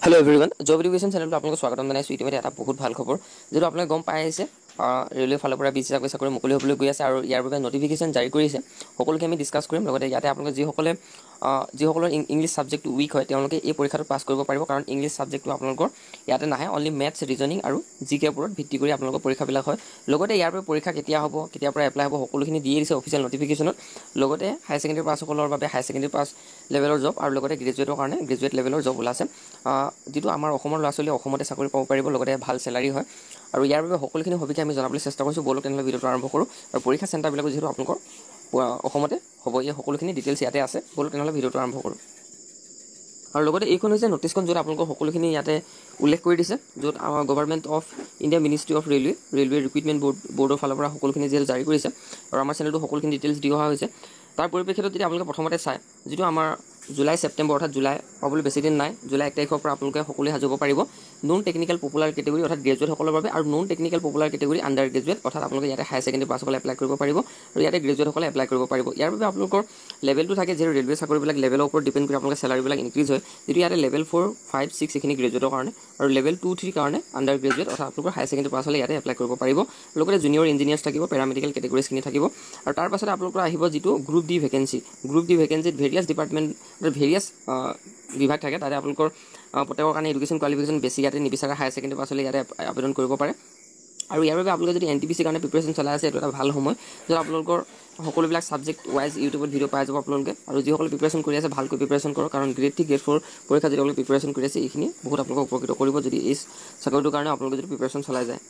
hello everyone job education channel आपको स्वागतम जनाइছোঁ ইতিমধ্যে এটা বহুত ভাল খবৰ যেটো আপোনালোকে গম পাই আছে ৰেলৱে ফালৰ পৰা 20 চাকৰি মুকলি হ'বলৈ গৈ আছে আৰু ইয়াৰ বাবে নটিফিকেশন জাৰি কৰিছে সকলোকে আমি ডিসকাস কৰিম লগতে ইয়াতে আপোনালোকে যিসকলৰ ইংলিশ সাবজেক্ট উইক হয় তেওঁলোকে এই পৰীক্ষাটো পাছ কৰিব পাৰিব কাৰণ ইংলিশ সাবজেক্টটো আপোনালোকৰ ইয়াতে নাহে অনলি ম্যাথছ ৰিজনিং আৰু জিকে ওপৰত ভিত্তি কৰি আপোনালোকৰ পৰীক্ষাবিলাক হয় লগতে ইয়াৰ পৰা পৰীক্ষা কেতিয়া হ'ব কেতিয়াৰ পৰা এপ্লাই হ'ব সকলোখিনি দিয়ে দিছে অফিচিয়েল নটিফিকেশনত লগতে হাই সেকেন্ডাৰী পাছ সকলৰ বাবে হাই সেকেন্ডাৰী পাছ লেভেলৰ জব আৰু লগতে গ্ৰেজুৱেটৰ কাৰণে গ্ৰেজুৱেট লেভেলৰ জব ওলাইছে যেটো আমাৰ অসমৰ ল'ৰা-ছোৱালী অসমতে চাকৰি পাব পাৰিব লগতে ভাল স্যালাৰি হয় আৰু ইয়াৰ বাবে সকলোখিনি সবিকে আমি জনাবলৈ চেষ্টা কৰিছো বলক তেনেহলে ভিডিওটো আৰম্ভ কৰো আৰু পৰীক্ষা চেণ্টাৰবিলাক যেটো আপোনালোকৰ অসমতে হ'ব এই সকলোখিনি ডিটেইলছ ইয়াতে আছে বলক তেনেহলে ভিডিওটো আৰম্ভ কৰো আৰু লগতে এইখন হৈছে নটিছখন য'ত আপোনালোকৰ সকলোখিনি ইয়াতে উল্লেখ কৰি দিছে য'ত আমাৰ government of India ministry of railway recruitment বৰ্ডৰ ফালৰ পৰা সকলোখিনি যেটো জাৰি কৰিছে আৰু আমাৰ চেনেলটো সকলোখিনি ডিটেইলছ দি অহা হৈছে তাৰ পৰিপ্ৰেক্ষিতত যদি আপোনালোকে প্ৰথমতে চাই যেটো আমাৰ জুলাই সেপ্টেম্বৰ অৰ্থাৎ জুলাই পাবলৈ বেছি দিন নাই জুলাই 1 তাৰিখৰ পৰা আপোনালোকে সকলোৱে হাজিব পাৰিব নন টেকনিক্যাল পপুলাৰ কেটেগৰী অৰ্থাৎ গ্ৰেজুৱেট সকলৰ বাবে আৰু non technical popular category under graduate অৰ্থাৎ আপোনালোকে ইয়াতে হাই সেকেন্ডাৰী পাছ সকলে এপ্লাই কৰিব পাৰিব আৰু ইয়াতে গ্ৰেজুৱেট সকলে এপ্লাই কৰিব পাৰিব ইয়াৰ বাবে আপোনালোকৰ লেভেলটো থাকে যে ৰেলৱে চাকৰিবিলাক লেভেলৰ ওপৰত ডিপেন্ড কৰি আপোনালোকৰ স্যালাৰিবিলাক ইনক্ৰিজ হয় যেটো ইয়াতে লেভেল 4 5 6 এখিনি গ্ৰেজুৱেটৰ কাৰণে আৰু লেভেল 2 3 কাৰণে আন্ডাৰ গ্ৰেজুৱেট অৰ্থাৎ আপোনালোকৰ হাই সেকেন্ডাৰী পাছ হলে ইয়াতে এপ্লাই কৰিব পাৰিব লগতে জুনিয়ৰ ইঞ্জিনিয়াৰ্ছ থাকিব পেৰামেডিকেল কেটেগৰিজ খিনি থাকিব আৰু তাৰ পাছতে আপোনালোকৰ আহিব যেটো গ্ৰুপ ডি ভেকেন্সিত ভেৰিয়াছ ডিপাৰ্টমেণ্ট ভেৰিয়াছ বিভাগ থাকে তাতে আপোনালোকৰ প্ৰত্যেকৰ কাৰণে এডুকেশ্যন কোৱালিফিকেশ্যন বেছি ইয়াতে নিবিচাৰে হাই সেকেন্ডাৰী পাছ হলে ইয়াতে আবেদন কৰিব পাৰে আৰু ইয়াৰ বাবে আপোনালোকে যদি এনটিপিসি কাৰণে প্ৰিপাৰেচন চলাই আছে এটা ভাল সময় য'ত আপোনালোকৰ সকলোবিলাক সাবজেক্ট ওয়াইজ ইউটিউবত ভিডিও পাই যাব আপোনালোকে আৰু যিসকলে প্ৰিপাৰেচন কৰি আছে ভালকৈ প্ৰিপাৰেচন কৰক কাৰণ গ্ৰেড 3 গ্ৰেড 4 পৰীক্ষা যদি আপোনালোকে প্ৰিপাৰেচন কৰি আছে এইখিনি বহুত আপোনালোকক উপকৃত কৰিব যদি এই চাকৰিটোৰ কাৰণে আপোনালোকে যদি প্ৰিপাৰেচন চলাই যায়